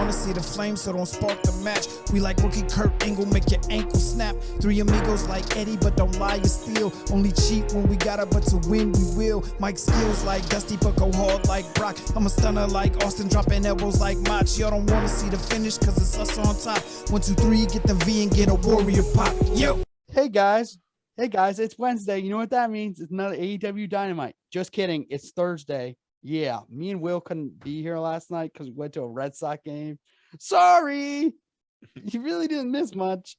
wanna see the flame, so don't spark the match. We like rookie Kurt Angle, make your ankle snap. Three amigos like Eddie, but don't lie, you steal. Only cheat when we gotta, but to win we will. Mike skills like Dusty, but go hard like Brock. I'm a stunner like Austin, dropping elbows like Mach. Y'all don't wanna see the finish, cause it's us on top. 1, 2, 3, get the V and get a warrior pop. Yo! Hey guys, it's Wednesday. You know what that means? It's another AEW Dynamite. Just kidding. It's Thursday. Yeah, me and Will couldn't be here last night because we went to a Red Sox game. Sorry. You really didn't miss much.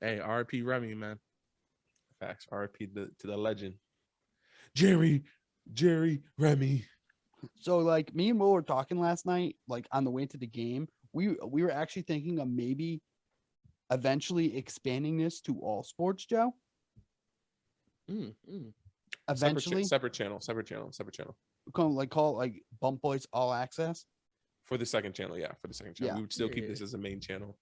Hey, RP Remy, man. Facts. RP to the legend. Jerry Remy. So like me and Will were talking last night, like on the way to the game. We were actually thinking of maybe eventually expanding this to all sports, Joe. Eventually, separate channel. call it like Bump Boys All Access For the second channel, yeah. Yeah. We would still keep this as a main channel.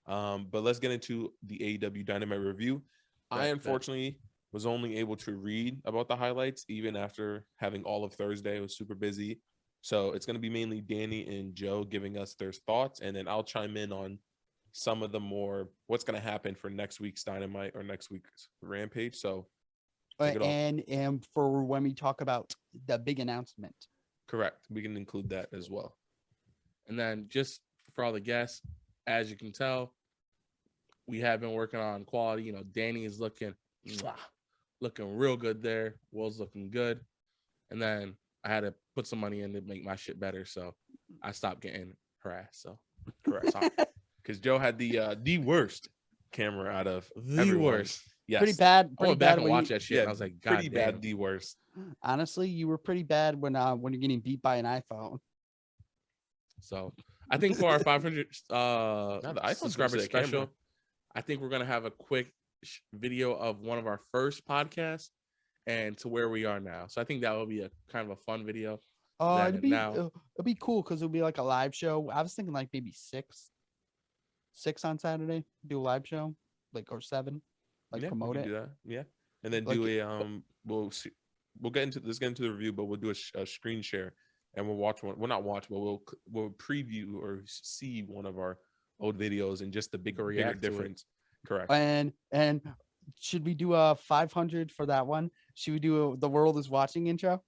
But let's get into the AEW Dynamite review. I unfortunately was only able to read about the highlights even after having all of Thursday. I was super busy. So it's going to be mainly Danny and Joe giving us their thoughts, and then I'll chime in on some of the more what's going to happen for next week's Dynamite or next week's Rampage. So and for when we talk about the big announcement. Correct. We can include that as well. And then just for all the guests, as you can tell, we have been working on quality. You know, Danny is looking real good there. Will's looking good. And then I had to put some money in to make my shit better. So I stopped getting harassed. So Correct. Because Joe had the worst camera out of the everyone. worst. Yes. Pretty bad. I went back and watched that shit. Yeah, And I was like, God pretty damn. bad, the worst. Honestly, you were pretty bad when you're getting beat by an iPhone. So I think for our 500 the iPhone's subscriber supposed to special, camera. I think we're gonna have a quick video of one of our first podcasts and to where we are now. So I think that will be a kind of a fun video. It'd be cool because it'll be like a live show. I was thinking like maybe six on Saturday, do a live show, like, or 7, like, Yeah, promote we it. can do that. Yeah, and then Like, do a we'll get into the review, but we'll do a screen share and we'll watch one. We'll not watch, but we'll preview or see one of our old videos and just the bigger difference. Correct. And should we do a 500 for that one? Should we do the world is watching intro?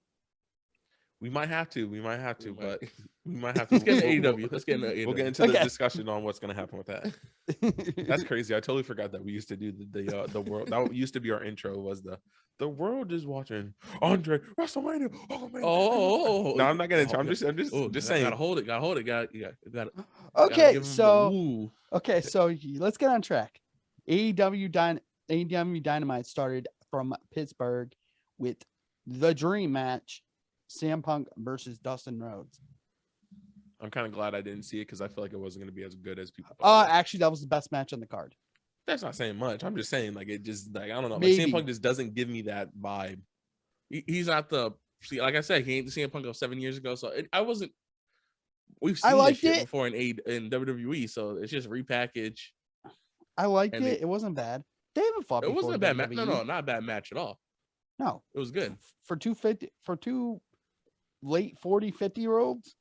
We might have to, Let's but we might have to. get into AEW. Let's get into AEW. We'll get into the discussion on what's going to happen with that. That's crazy. I totally forgot that we used to do the world. That used to be our intro. Was the world is watching Andre WrestleMania. Oh man. Oh, No, I'm not getting into. I'm just saying. Gotta hold it. Got it. Okay, so let's get on track. AEW Dynamite started from Pittsburgh with the dream match, CM Punk versus Dustin Rhodes. I'm kind of glad I didn't see it because I feel like it wasn't going to be as good as people thought. Actually, that was the best match on the card. That's not saying much. I'm just saying, like, it just, like, I don't know. Like, Maybe. CM Punk just doesn't give me that vibe. He's not like I said, he ain't the CM Punk of 7 years ago. So I wasn't. We've I seen liked this shit it before in WWE, so it's just repackage. I liked And it. It wasn't bad. They haven't fought. It wasn't a before bad match. WWE. No, not a bad match at all. No, It was good. for 250 for two late 40, 50-year-olds.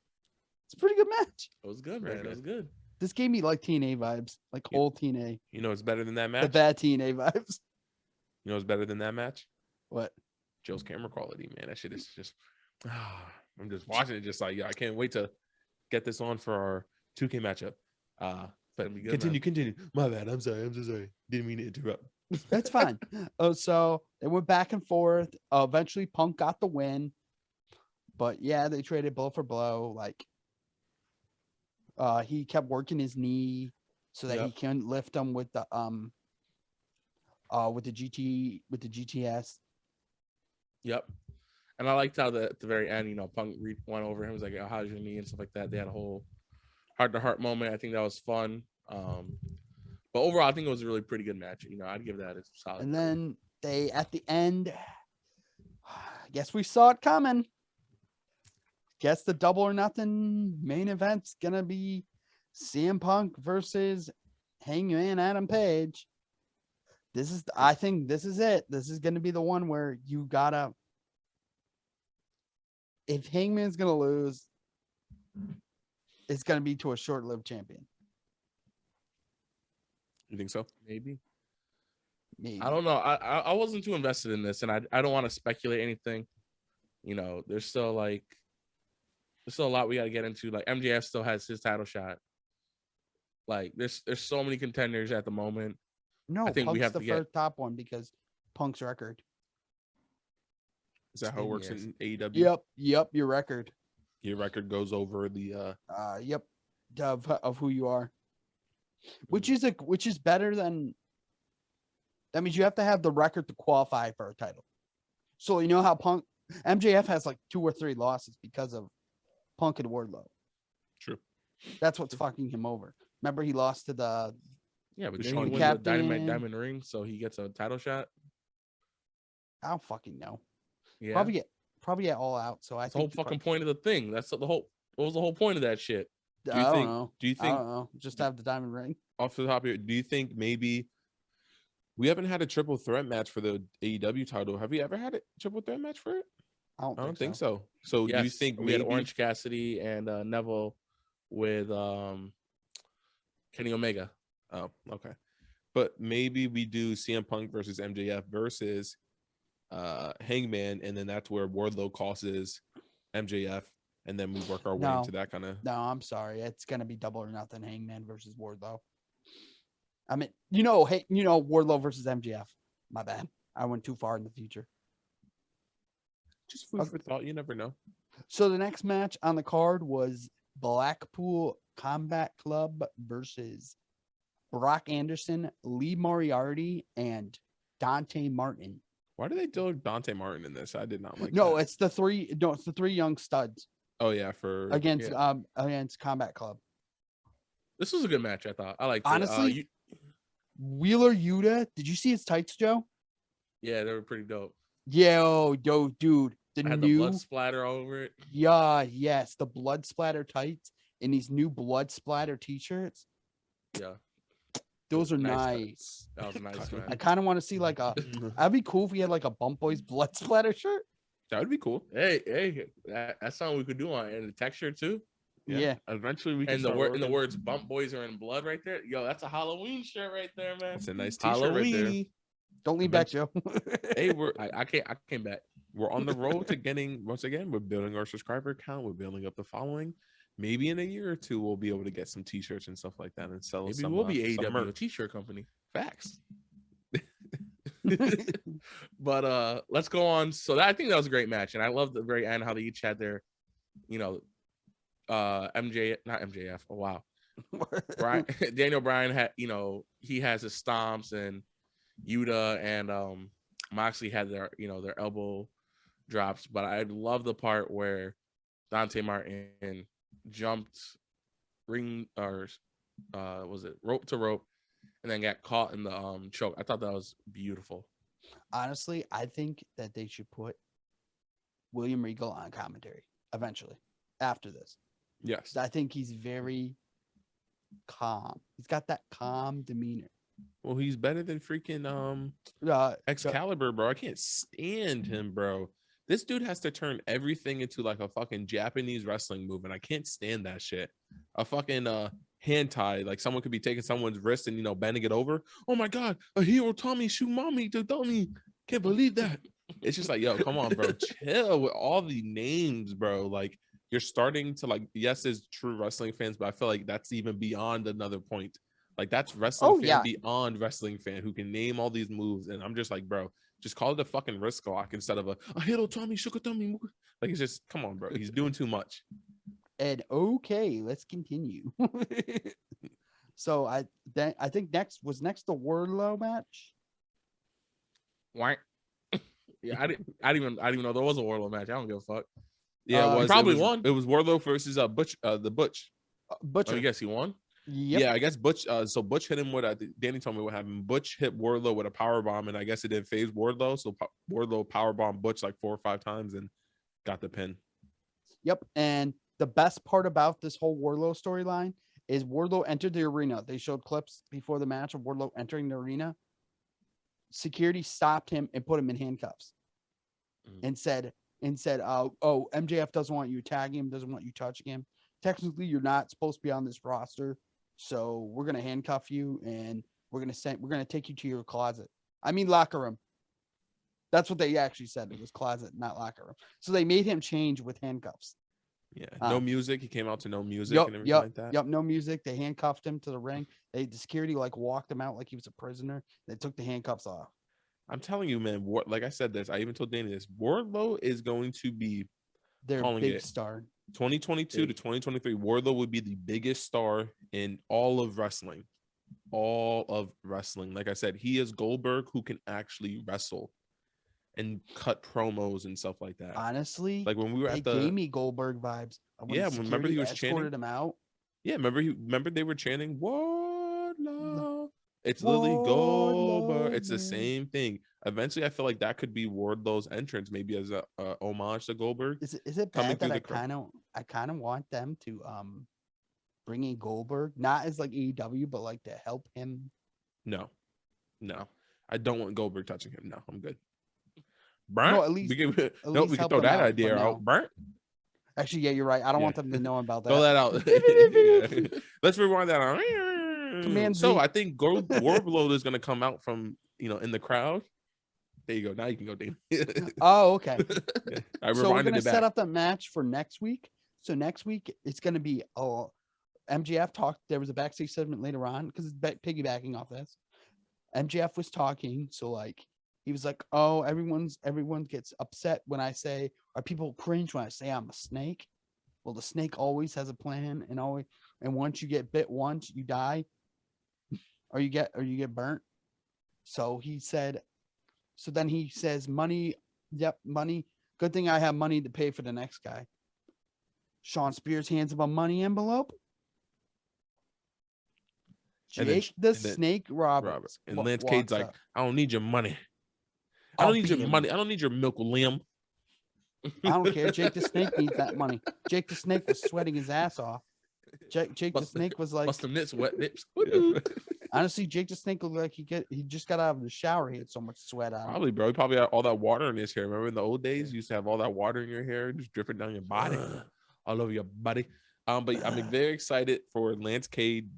It's a pretty good match. It was good, Very man. good. It was good. This gave me like TNA vibes, like Yeah. old TNA, You know, it's better than that the match. bad TNA vibes. You know, it's better than that match. What? Joe's camera quality, man. That shit is just. I'm just watching it, just like, yeah, I can't wait to get this on for our 2K matchup. But be good, continue. My bad. I'm so sorry. Didn't mean to interrupt. That's fine. So they went back and forth. Eventually, Punk got the win. But yeah, they traded blow for blow. Like, he kept working his knee so that he can lift him with the GTS. Yep. And I liked how at the very end, you know, Punk went over him, was like, oh, how's your knee and stuff like that. They had a whole heart-to-heart moment. I think that was fun. But overall, I think it was a really pretty good match. You know, I'd give that a solid. And then they, at the end, I guess we saw it coming. Guess the Double or Nothing main event's gonna be CM Punk versus Hangman Adam Page. I think this is it. This is gonna be the one where you gotta. If Hangman's gonna lose, it's going to be to a short-lived champion. You think so? Maybe. Maybe. I don't know. I wasn't too invested in this, and I don't want to speculate anything. You know, there's still a lot we got to get into. Like MJF still has his title shot. Like there's so many contenders at the moment. No, I think Punk's we have the to get first top one because Punk's record. Is that how it 10 works years. in AEW? Yep, your record. Your record goes over the Yep, of who you are, which is better than. That means you have to have the record to qualify for a title. So you know how MJF has like 2 or 3 losses because of Punk and Wardlow. True. That's what's fucking him over. Remember he lost to the Yeah, but The then Shawn he wins Captain. the Dynamite Diamond Ring, so he gets a title shot. I don't fucking know. Yeah, Probably get all out. So I that's the whole think fucking point of the thing. That's the whole. What was the whole point of that shit? Do I you don't think? know. Do you I think don't know. Just have the diamond ring. off the top of your? Do you think maybe we haven't had a triple threat match for the AEW title? Have we ever had a triple threat match for it? I don't, I don't think so. so. So do you Yes, think we had maybe Orange Cassidy and Neville with Kenny Omega? Oh, okay. But maybe we do CM Punk versus MJF versus Hangman, and then that's where Wardlow causes MJF, and then we work our way No. into that kind of. No, I'm sorry. It's gonna be Double or Nothing. Hangman versus Wardlow. I mean, Wardlow versus MJF. My bad. I went too far in the future. Just food for thought. You never know. So the next match on the card was Blackpool Combat Club versus Brock Anderson, Lee Moriarty, and Dante Martin. Why do they do Dante Martin in this? I did not like. No, that. it's the three. No, it's the 3 young studs Oh yeah, for against Combat Club. This was a good match. I thought. I liked Honestly, it. Wheeler Yuta. Did you see his tights, Joe? Yeah, they were pretty dope. Yo, dude. The I had new the blood splatter all over it. yes, the blood splatter tights and these new blood splatter t-shirts. Yeah, Those are Nice nice. that was a nice I man. kind of want to see like a. That'd be cool if we had like a Bump Boys blood splatter shirt. That would be cool. Hey, that's something we could do on and the texture too. Yeah. Eventually we can. And the start word in the working. words "Bump Boys are in blood" right there. Yo, that's a Halloween shirt right there, man. It's a nice T-shirt right there. Halloween. Don't lean back, Joe. Hey, I came back. we're on the road to getting. Once again, we're building our subscriber count. We're building up the following. Maybe in a year or two, we'll be able to get some T-shirts and stuff like that and sell. Maybe some, we'll be some AEW, a merch. t-shirt company. Facts. But let's go on. So I think that was a great match, and I love the very end how they each had their, not MJF. Oh wow, Daniel Bryan had, he has his stomps, and Yuta and Moxley had their their elbow drops. But I love the part where Dante Martin jumped was it rope to rope, and then got caught in the choke. I thought that was beautiful. Honestly, I think that they should put William Regal on commentary eventually after this. Yes. I think he's very calm. He's got that calm demeanor. Well, he's better than freaking Excalibur, bro. I can't stand him, bro. This dude has to turn everything into like a fucking Japanese wrestling move, and I can't stand that shit. A fucking hand tie, like someone could be taking someone's wrist and bending it over. Oh my god, a hero Tommy shoot mommy to dummy. Can't believe that. It's just like, yo, come on, bro. Chill with all the names, bro. Like you're starting to like, yes, as true wrestling fans, but I feel like that's even beyond another point. Like that's wrestling fan beyond wrestling fan who can name all these moves. And I'm just like, bro, just call it a fucking wrist lock instead of a hero Tommy Shukatami. Like it's just, come on, bro. He's doing too much. And okay, let's continue. So I think next the Wardlow match. Why? Yeah, I didn't even know there was a Wardlow match. I don't give a fuck. Yeah, it was probably it was, won. It was Wardlow versus Butch. The Butch. Butcher. Oh, you guess he won? Yep. Yeah, I guess Butch. So Butch hit him with Danny told me what happened. Butch hit Wardlow with a power bomb, and I guess it didn't phase Wardlow. So Wardlow power bombed Butch like 4 or 5 times and got the pin. Yep. And the best part about this whole Wardlow storyline is Wardlow entered the arena. They showed clips before the match of Wardlow entering the arena. Security stopped him and put him in handcuffs, and said, "Oh, MJF doesn't want you tagging him, doesn't want you touching him. technically you're not supposed to be on this roster, so we're gonna handcuff you and we're gonna take you to your closet. I mean locker room. That's what they actually said. It was closet, not locker room. So they made him change with handcuffs. Yeah, no music. He came out to no music and everything like that. Yep, no music. They handcuffed him to the ring. The security like walked him out like he was a prisoner. They took the handcuffs off. I'm telling you, man. Like I said this, I even told Danny this. Wardlow is going to be Their calling big it star. 2022 to 2023. Wardlow would be the biggest star in all of wrestling. All of wrestling. Like I said, he is Goldberg who can actually wrestle and cut promos and stuff like that. Honestly, like when we were they at the gave me Goldberg vibes. When yeah, remember he was escorted chanting him out. Yeah, remember they were chanting Wardlow. It's literally Goldberg. It's the same thing. Eventually, I feel like that could be Wardlow's entrance, maybe as a homage to Goldberg. Is it coming bad through that I kind of want them to bring in Goldberg, not as like AEW, but like to help him? No, I don't want Goldberg touching him. No, I'm good. No, at least we can help throw him that out idea for now. out. Burnt. Actually, yeah, you're right. I don't Yeah. want them to know about that. Throw that out. Yeah. Let's rewind that on. Command So Z. I think Wardlow is going to come out from in the crowd. There you go. Now you can go, Dane. Oh, okay. Yeah. I So we're rewinded gonna it back. set up the match for next week. So next week it's gonna be MJF talked. There was a backstage segment later on because it's piggybacking off this. MJF was talking, so like he was like, "Oh, everyone gets upset when I say, or people cringe when I say I'm a snake." Well, the snake always has a plan, and once you get bit once, you die, or you get burnt. So he said. So then he says, "Money, yep, money. Good thing I have money to pay for the next guy." Sean Spears hands him a money envelope. Jake the Snake Roberts. And Lance Cade's like, "I don't need your money. I I'll don't need your beat him. money. I don't need your milk, Liam. I don't care. Jake the Snake needs that money. Jake the Snake was sweating his ass off. Jake the Snake was like, Bust them nips, wet nips. honestly, Jake the Snake looked like he just got out of the shower. He had so much sweat on him. Probably, bro. He probably had all that water in his hair. Remember in the old days, you used to have all that water in your hair just dripping down your body, all over your body. But I'm very excited for Lance Cade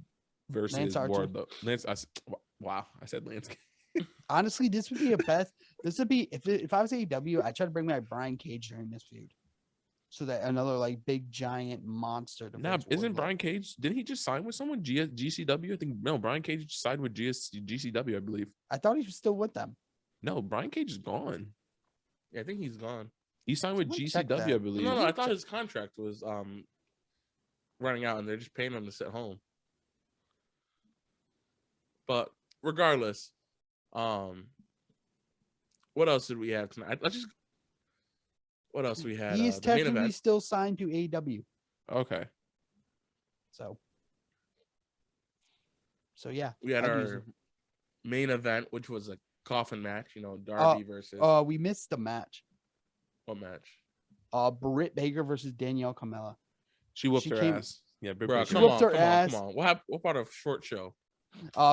versus Wardlow. I said Lance Cade. Honestly, this would be a best. This would be if I was AEW, I'd try to bring back Brian Cage during this feud, so that another like big giant monster. Nah, isn't Brian Cage? Didn't he just sign with someone? GCW? I think no. Brian Cage just signed with GCW, I believe. I thought he was still with them. No, Brian Cage is gone. Yeah, I think he's gone. He signed with Someone check GCW, that. I believe. No, I thought his contract was running out, and they're just paying him to sit home. But regardless, what else did we have tonight? What else we had? He is The main technically event. still signed to AEW. Okay. So yeah, We had I'd use our it. main event, which was a coffin match. Darby versus we missed the match. what match? Bri Baker versus Danielle Carmella. She whooped She her came- ass. Yeah, Bro, Baker. come whooped on, her come ass. on. What about a short show?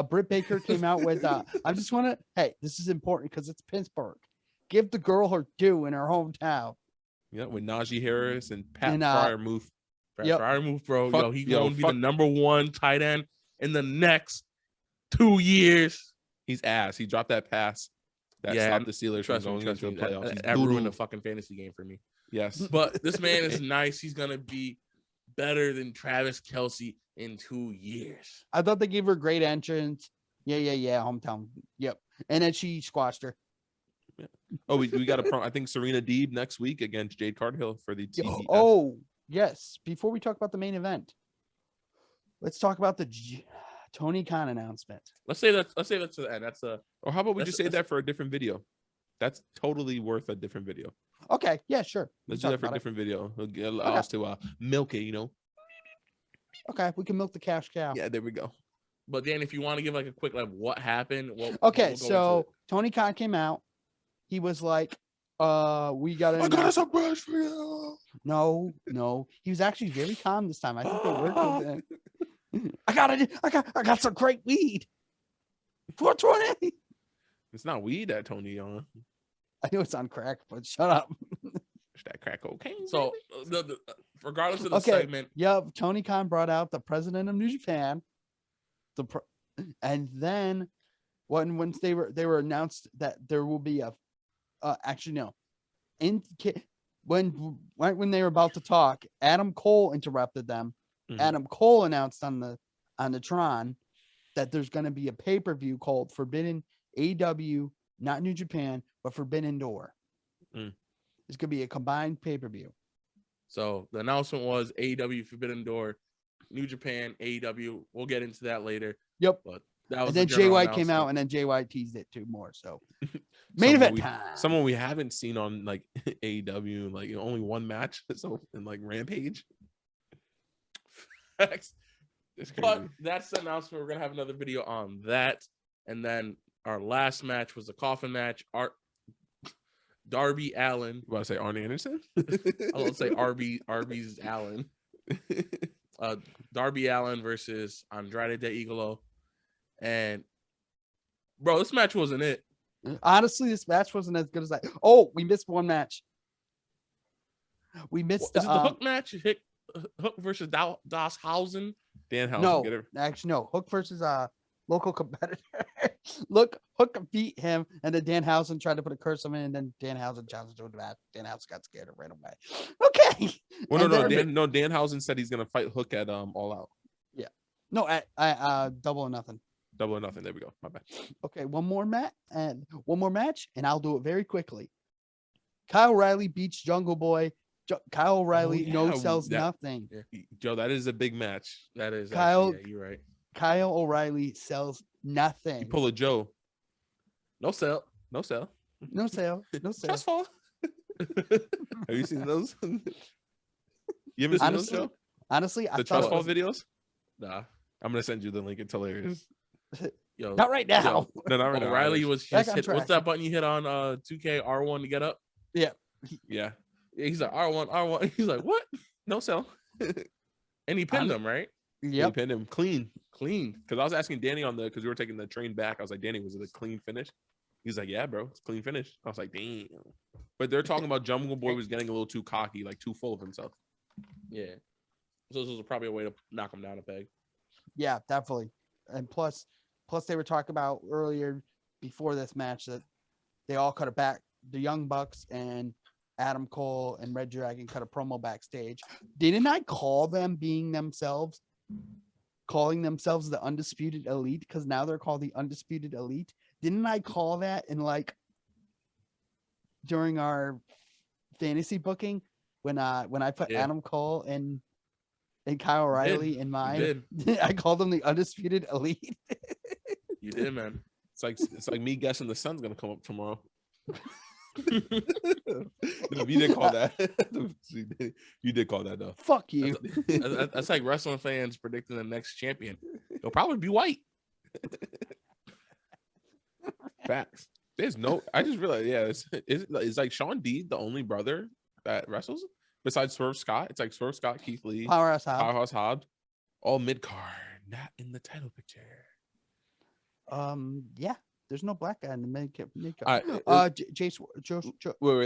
Britt Baker came out with I just want to hey, this is important because it's Pittsburgh. Give the girl her due in her hometown. Yeah, with Najee Harris and Pat And, Fryermuth. Yep. Fire move, bro. Fuck- He's yo, going to be fuck- the number one tight end in the next 2 years. He's ass. He dropped that pass that Yeah, stopped the Steelers from Trust me, going into the playoffs. He's that ruined doo-doo. the fucking fantasy game for me. Yes. But this man is nice. He's gonna be better than Travis Kelce in 2 years. I thought they gave her a great entrance. Yeah, hometown. Yep. And then she squashed her. Oh, we got a I think Serena Deeb next week against Jade Cargill for the TBS. Oh, yes. Before we talk about the main event, let's talk about the Tony Khan announcement. Let's say that's to the end. That's a Or how about we Let's- just say that for a different video? That's totally worth a different video. Okay, yeah, sure. Let's We do talk that for a about it. different video. It'll allow us to milk it, Okay, we can milk the cash cow. Yeah, there we go. But Dan, if you want to give like a quick what happened? Okay, we'll go into so it. Tony Khan came out. He was like, we got I got a surprise for you. No. He was actually very calm this time. I think they worked with him. I got some great weed. 420. It's not weed that Tony on. I know it's on crack, but shut up. that crack cocaine. So regardless of the Okay. segment, Yep. Tony Khan brought out the president of New Japan. And then once they were announced that there will be a actually no. When they were about to talk, Adam Cole interrupted them. Mhm. Adam Cole announced on the Tron that there's going to be a pay-per-view called Forbidden AEW, not New Japan, but Forbidden Door. Mm. It's going to be a combined pay-per-view. so the announcement was AEW Forbidden Door, New Japan, AEW. We'll get into that later. Yep. But that was And then the general JY came out, announcement. and then JY teased it too more. So main event time. Someone we haven't seen on like AEW, like only one match. So in like Rampage. Facts. It's But crazy. that's the announcement. We're gonna have another video on that. And then our last match was the Coffin Match. Darby Allin. You want to say Arn Anderson? I won't say Arby's Allen. Darby Allin versus Andrade De Igolo. And bro, this match wasn't it. Honestly, this match wasn't as good as I. Oh, we missed one match. We missed Is it the Hook match? Hook versus Dashausen. Dan No, get it. actually no. Hook versus local competitor. Look, Hook beat him, and then Danhausen tried to put a curse on him, and then Danhausen challenged him to the match. Danhausen got scared and ran away. Okay. Well, And then- Danhausen said he's gonna fight Hook at All Out. No, I Double or Nothing. Double or Nothing. There we go. My bad. Okay, one more match, and I'll do it very quickly. Kyle O'Reilly beats Jungle Boy. Kyle O'Reilly no sells nothing. Joe, that is a big match. That is Kyle- actually, yeah, you're right. Kyle O'Reilly sells nothing. You pull a Joe. No sell. No sell. No sale. No sale. Trust fall. Have you seen those? You haven't seen those, Honestly, Joe? honestly, I The thought trust it fall was, videos? Nah. I'm gonna send you the link. It's hilarious. Yo, not right now. No, not right now. O'Reilly was Back just on hit. track. What's that button you hit on 2K R1 to get up? Yeah. Yeah, he's like R1. He's like, what? No sell. And he pinned him, right? He Yep. pinned him clean. Clean. Because I was asking Danny because we were taking the train back. I was like, Danny, was it a clean finish? He's like, yeah, bro, it's a clean finish. I was like, damn. But they're talking about Jungle Boy was getting a little too cocky, like too full of himself. Yeah. So this was probably a way to knock him down a peg. Yeah, definitely. And plus they were talking about earlier before this match that they all cut it back. The Young Bucks and Adam Cole and Red Dragon cut a promo backstage. Didn't I call them calling themselves the Undisputed Elite? Because now they're called the Undisputed Elite. Didn't I call that in during our fantasy booking when I put Yeah. Adam Cole and Kyle O'Reilly in mine? did. I called them the Undisputed Elite. You did, man. It's like me guessing the sun's gonna come up tomorrow. No, you did call that. You did call that though. Fuck you. That's like wrestling fans predicting the next champion. He'll probably be white. Facts. There's no. I just realized. Yeah, it's like Sean D, the only brother that wrestles besides Swerve Scott. It's like Swerve Scott, Keith Lee, Powerhouse Hobbs. Powerhouse Hobbs, all mid card, not in the title picture. Yeah. There's no black guy in the mid card. All right, wait.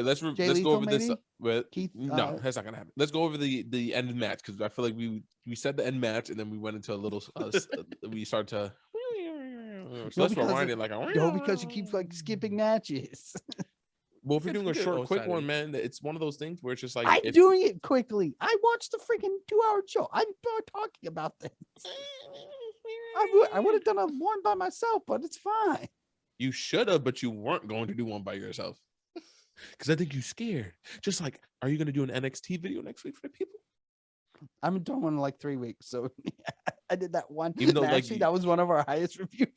Let's Jay go Lethal, over this. maybe? With Keith, no, that's not gonna happen. Let's go over the end match because I feel like we said the end match and then we went into a little. We started to. So let's rewind it like No, because you keep skipping matches. Well, if you're doing a Get short, quick excited. one, man, it's one of those things where it's just like I'm doing it quickly. I watched the freaking 2-hour show. I'm not talking about this. I would have done a one by myself, but it's fine. You should have, but you weren't going to do one by yourself. Because I think you scared. Just like, are you going to do an NXT video next week for the people? I'm doing one in like 3 weeks, so I did that one. Even though, And like, actually, that was one of our highest reviews.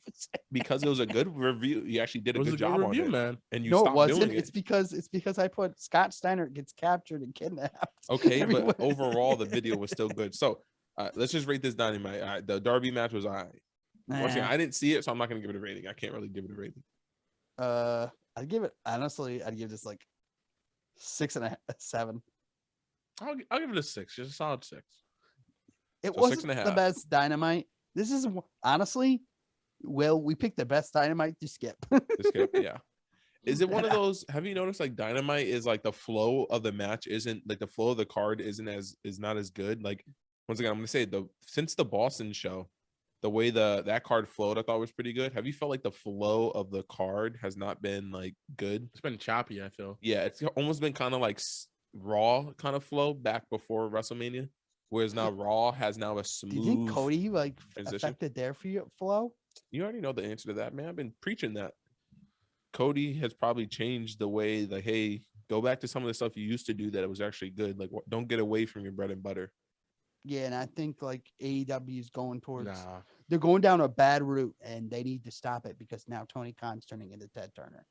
Because it was a good review. You actually did It a was good a job good on review, it. man. And you No, it stopped wasn't. doing It's it. because I put Scott Steiner gets captured and kidnapped. Okay, everywhere. but overall, the video was still good. So let's just rate this Dynamite. All right, the Darby match was all right. Once again, Nah. I didn't see it, so I'm not going to give it a rating. I can't really give it a rating. I'd give this like 6.5, 7. I'll give it a 6. Just a solid 6. It So wasn't 6.5. the best Dynamite. This is honestly, we picked the best Dynamite to skip. This kid, yeah. Is it one of those? Have you noticed like Dynamite is like the flow of the match isn't like the flow of the card isn't as is not as good. Like once again, I'm gonna say since the Boston show, the way that card flowed, I thought was pretty good. Have you felt like the flow of the card has not been like good? It's been choppy, I feel. Yeah, it's almost been kind of like Raw kind of flow back before WrestleMania, whereas now Raw has now a smooth. Do you think Cody like transition. affected their flow? You already know the answer to that, man. I've been preaching that. Cody has probably changed the way, like, hey, go back to some of the stuff you used to do that it was actually good. Like, don't get away from your bread and butter. Yeah, and I think like AEW is going towards. Nah. They're going down a bad route, and they need to stop it because now Tony Khan's turning into Ted Turner.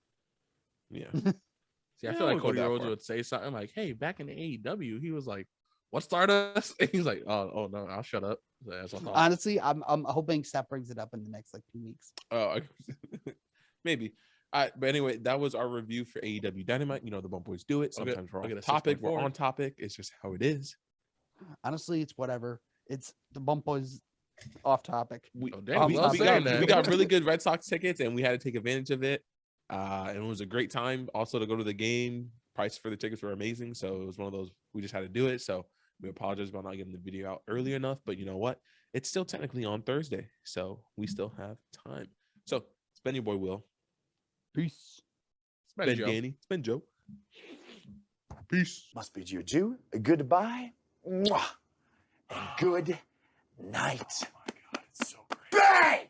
Yeah. See, I Yeah, feel I like wouldn't go Cody that Rhodes far. would say something like, "Hey, back in the AEW, he was like, what Stardust?" And he's like, "Oh no, I'll shut up." That's what I thought. Honestly, I'm hoping Seth brings it up in the next like 2 weeks. Oh, maybe. But anyway, that was our review for AEW Dynamite. You know, the Bump Boys do it. I'll get- Sometimes we're I'll get off a topic. We're 6.4. on topic. It's just how it is. Honestly, it's whatever. It's the Bump Boys off topic. We, Oh, damn, we, well we said, got, man. we got really good Red Sox tickets, and we had to take advantage of it. And it was a great time also to go to the game. Prices for the tickets were amazing. So it was one of those, we just had to do it. So we apologize about not getting the video out early enough. But you know what? It's still technically on Thursday. So we still have time. So it's been your boy, Will. Peace. It's been Ben Joe. Danny. It's been Joe. Peace. Must bid you adieu, a goodbye, mwah, and good night. Oh my God, it's so great. Bang!